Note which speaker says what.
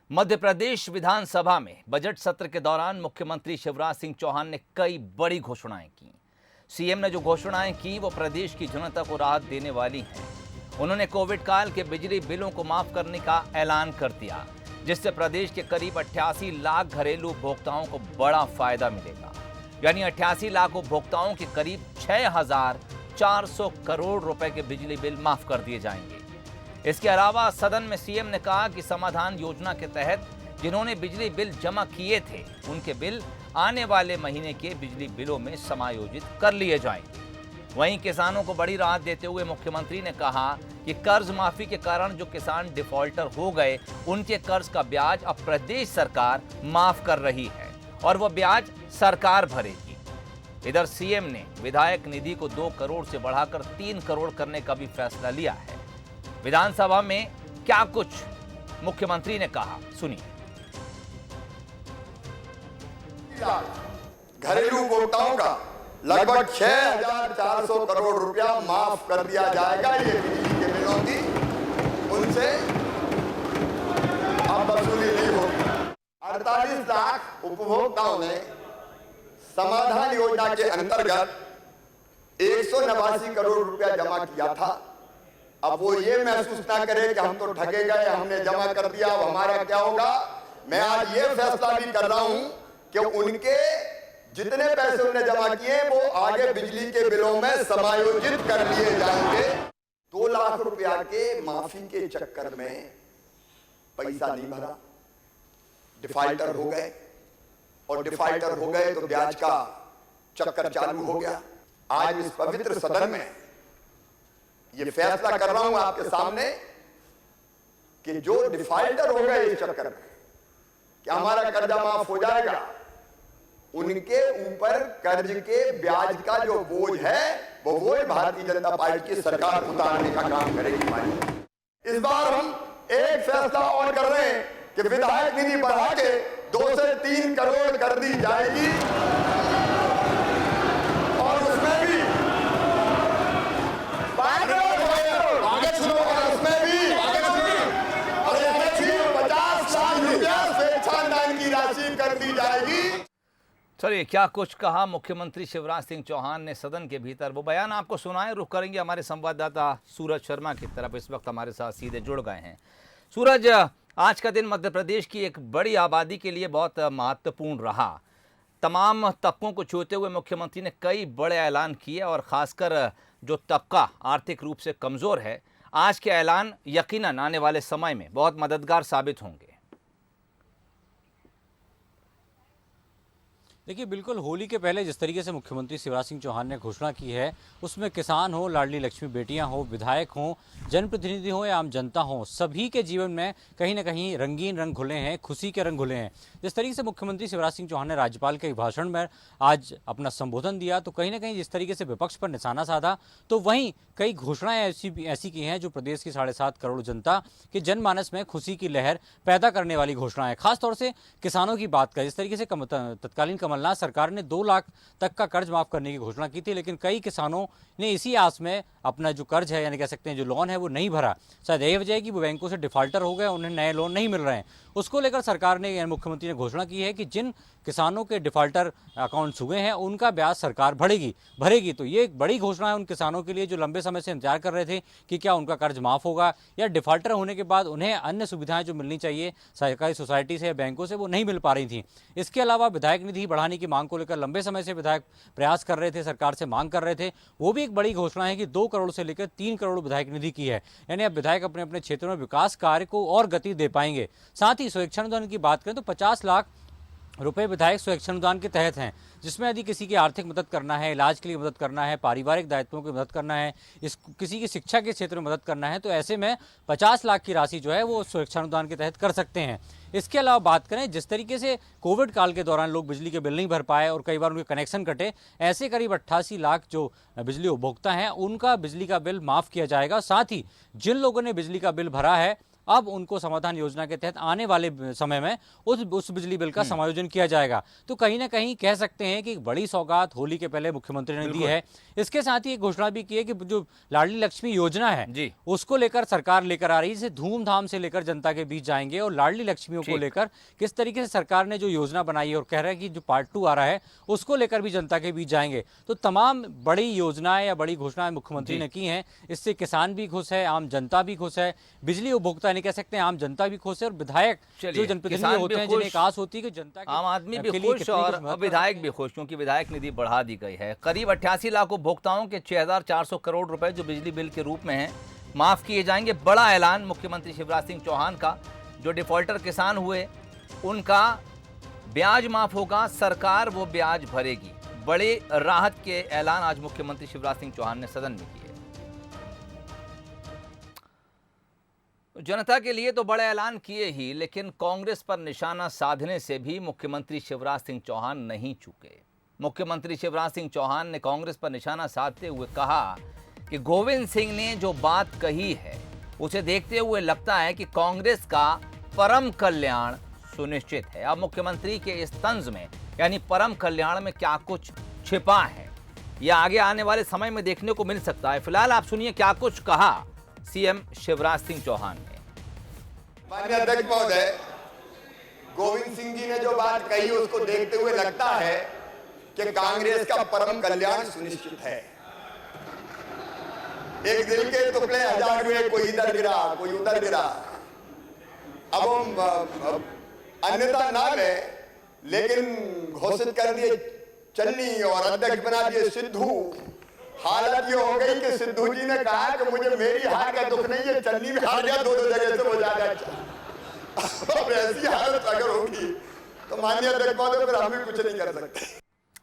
Speaker 1: मध्य प्रदेश विधानसभा में बजट सत्र के दौरान मुख्यमंत्री शिवराज सिंह चौहान ने कई बड़ी घोषणाएं की। सीएम ने जो घोषणाएं की वो प्रदेश की जनता को राहत देने वाली हैं। उन्होंने कोविड काल के बिजली बिलों को माफ करने का ऐलान कर दिया, जिससे प्रदेश के करीब 88 लाख घरेलू उपभोक्ताओं को बड़ा फायदा मिलेगा। यानी 88 लाख उपभोक्ताओं के करीब 6,400 करोड़ रुपए के बिजली बिल माफ कर दिए जाएंगे। इसके अलावा सदन में सीएम ने कहा कि समाधान योजना के तहत जिन्होंने बिजली बिल जमा किए थे उनके बिल आने वाले महीने के बिजली बिलों में समायोजित कर लिए जाएंगे। वहीं किसानों को बड़ी राहत देते हुए मुख्यमंत्री ने कहा कि कर्ज माफी के कारण जो किसान डिफॉल्टर हो गए उनके कर्ज का ब्याज अब प्रदेश सरकार माफ कर रही है और वह ब्याज सरकार भरेगी। इधर सीएम ने विधायक निधि को 2 करोड़ से बढ़ाकर 3 करोड़ करने का भी फैसला लिया है। विधानसभा में क्या कुछ मुख्यमंत्री ने कहा, सुनिए।
Speaker 2: घरेलू उपभोक्ताओं का लगभग 6,400 करोड़ रुपया माफ कर दिया जाएगा। ये बिजली के बिलों की उनसे अब वसूली नहीं होगी। 48 लाख उपभोक्ताओं ने समाधान योजना के अंतर्गत 189 करोड़ रुपया जमा किया था। अब वो ये महसूस ना करे कि हम तो ठगे गए, हमने जमा कर दिया, अब हमारा क्या होगा। मैं आज ये फैसला भी कर रहा हूं कि उनके जितने पैसे उन्होंने जमा किए वो आगे बिजली के बिलों में समायोजित कर लिए जाएंगे। 2 लाख रुपया के माफी के चक्कर में पैसा नहीं भरा, डिफॉल्टर हो गए और डिफॉल्टर हो गए तो ब्याज का चक्कर चालू हो गया। आज इस पवित्र सदन में ये फैसला कर रहा हूं आपके सामने कि जो डिफॉल्टर हो गए इस चक्कर में कि हमारा कर्जा माफ हो जाएगा, उनके ऊपर कर्ज के ब्याज का जो बोझ है वो बोझ भारतीय जनता पार्टी की सरकार उतारने का काम करेगी। इस बार हम एक फैसला और कर रहे हैं कि विधायक निधि बढ़ा के 2 से 3 करोड़ कर दी जाएगी और उसमें भी कर दी जाएगी।
Speaker 1: चलिए, क्या कुछ कहा मुख्यमंत्री शिवराज सिंह चौहान ने सदन के भीतर, वो बयान आपको सुनाए। रुख करेंगे हमारे संवाददाता सूरज शर्मा की तरफ। इस वक्त हमारे साथ सीधे जुड़ गए हैं। सूरज, आज का दिन मध्य प्रदेश की एक बड़ी आबादी के लिए बहुत महत्वपूर्ण रहा। तमाम तबकों को छूते हुए मुख्यमंत्री ने कई बड़े ऐलान किए और खासकर जो तबका आर्थिक रूप से कमज़ोर है, आज के ऐलान यकीनन आने वाले समय में बहुत मददगार साबित होंगे।
Speaker 3: देखिए, बिल्कुल होली के पहले जिस तरीके से मुख्यमंत्री शिवराज सिंह चौहान ने घोषणा की है, उसमें किसान हो, लाडली लक्ष्मी बेटियां हो, विधायक हों, जनप्रतिनिधि हों या आम जनता हो, सभी के जीवन में कहीं ना कहीं रंगीन रंग घुले हैं, खुशी के रंग घुले हैं। जिस तरीके से मुख्यमंत्री शिवराज सिंह चौहान ने राज्यपाल के भाषण में आज अपना संबोधन दिया, तो कहीं ना कहीं जिस तरीके से विपक्ष पर निशाना साधा, तो वहीं कई घोषणाएं ऐसी की हैं जो प्रदेश की 7.5 करोड़ जनता के जनमानस में खुशी की लहर पैदा करने वाली घोषणाएं। खासतौर से किसानों की बात करें, जिस तरीके से तत्कालीन कमलनाथ सरकार ने 2 लाख तक का कर्ज माफ करने की घोषणा की थी, लेकिन कई किसानों ने इसी आस में अपना जो कर्ज है, यानी कह सकते हैं जो लोन है, वो नहीं भरा। शायद यही वजह है कि वो बैंकों से डिफॉल्टर हो गए, उन्हें नए लोन नहीं मिल रहे हैं। उसको लेकर सरकार ने, मुख्यमंत्री ने घोषणा की है कि जिन किसानों के डिफॉल्टर अकाउंट्स हुए हैं उनका ब्याज सरकार भरेगी। तो ये एक बड़ी घोषणा है उन किसानों के लिए जो लंबे समय से इंतजार कर रहे थे कि क्या उनका कर्ज माफ होगा या डिफॉल्टर होने के बाद उन्हें अन्य सुविधाएं जो मिलनी चाहिए सरकारी सोसाइटी से या बैंकों से, वो नहीं मिल पा रही थी। इसके अलावा विधायक निधि बढ़ाने की मांग को लेकर लंबे समय से विधायक प्रयास कर रहे थे, सरकार से मांग कर रहे थे। वो भी एक बड़ी घोषणा है कि 2 करोड़ से लेकर 3 करोड़ विधायक निधि की है। यानी अब विधायक अपने अपने क्षेत्रों में विकास कार्य को और गति दे पाएंगे। साथ ही स्वेच्छा अनुदान की बात करें तो 50 लाख रुपए विधायक स्वेच्छा अनुदान के तहत हैं, जिसमें यदि किसी की आर्थिक मदद करना है, इलाज के लिए मदद करना है, पारिवारिक दायित्वों की मदद करना है, किसी की शिक्षा के क्षेत्र में मदद करना है, तो ऐसे में 50 लाख की राशि जो है वो स्वेच्छा अनुदान के तहत कर सकते हैं। इसके अलावा बात करें, जिस तरीके से कोविड काल के दौरान लोग बिजली के बिल नहीं भर पाए और कई बार उनके कनेक्शन कटे, ऐसे करीब 88 लाख जो बिजली उपभोक्ता हैं उनका बिजली का बिल माफ़ किया जाएगा। साथ ही जिन लोगों ने बिजली का बिल भरा है अब उनको समाधान योजना के तहत आने वाले समय में उस बिजली बिल का समायोजन किया जाएगा। तो कहीं ना कहीं कह सकते हैं कि एक बड़ी सौगात होली के पहले मुख्यमंत्री ने दी है। इसके साथ ही एक घोषणा भी की है कि जो लाडली लक्ष्मी योजना है
Speaker 1: जी,
Speaker 3: उसको लेकर सरकार लेकर आ रही है, इसे धूमधाम से लेकर जनता के बीच जाएंगे। और लाडली लक्ष्मियों को लेकर किस तरीके से सरकार ने जो योजना बनाई है और कह रहा है कि जो पार्ट 2 आ रहा है उसको लेकर भी जनता के बीच जाएंगे। तो तमाम बड़ी योजनाएं या बड़ी घोषणाएं मुख्यमंत्री ने की हैं। इससे किसान भी खुश है, आम जनता भी खुश है, बिजली उपभोक्ता नहीं कह सकते, आम जनता भी खुश है और विधायक जो जनप्रतिनिधि होते हैं जिन्हें एक आस होती है कि जनता
Speaker 1: आम आदमी भी खुश और विधायक भी खुश, क्योंकि विधायक निधि बढ़ा दी गई है। करीब 88 लाख उपभोक्ताओं के 6,400 करोड़ रुपए जो बिजली बिल के रूप में हैं माफ किए जाएंगे। बड़ा ऐलान मुख्यमंत्री शिवराज सिंह चौहान का। जो डिफॉल्टर किसान हुए उनका ब्याज माफ होगा, सरकार वो ब्याज भरेगी। बड़े राहत के ऐलान आज मुख्यमंत्री शिवराज सिंह चौहान ने सदन में किए। जनता के लिए तो बड़े ऐलान किए ही, लेकिन कांग्रेस पर निशाना साधने से भी मुख्यमंत्री शिवराज सिंह चौहान नहीं चूके। मुख्यमंत्री शिवराज सिंह चौहान ने कांग्रेस पर निशाना साधते हुए कहा कि गोविंद सिंह ने जो बात कही है उसे देखते हुए लगता है कि कांग्रेस का परम कल्याण सुनिश्चित है। अब मुख्यमंत्री के इस तंज में यानी परम कल्याण में क्या कुछ छिपा है, यह आगे आने वाले समय में देखने को मिल सकता है। फिलहाल आप सुनिए क्या कुछ कहा सीएम शिवराज सिंह चौहान ने।
Speaker 2: माननीय अध्यक्ष महोदय, गोविंद सिंह जी ने जो बात कही उसको देखते हुए लगता है कि कांग्रेस का परम कल्याण सुनिश्चित है। एक दिल के टुकड़े हजार हुए, कोई इधर गिरा कोई उधर गिरा। अब हम अन्यथा ना ले, लेकिन घोषित कर दिए चन्नी और अध्यक्ष बना दिए सिद्धू। हालत ये हो गई कि सिद्धू जी ने कहा कि मुझे मेरी हार का दुख नहीं है, चन्नी में हार गया, दो जगह से हो जाएगा। अब ऐसी हालत अगर होगी तो माननीय अध्यक्ष महोदय फिर हम भी कुछ नहीं कर सकते।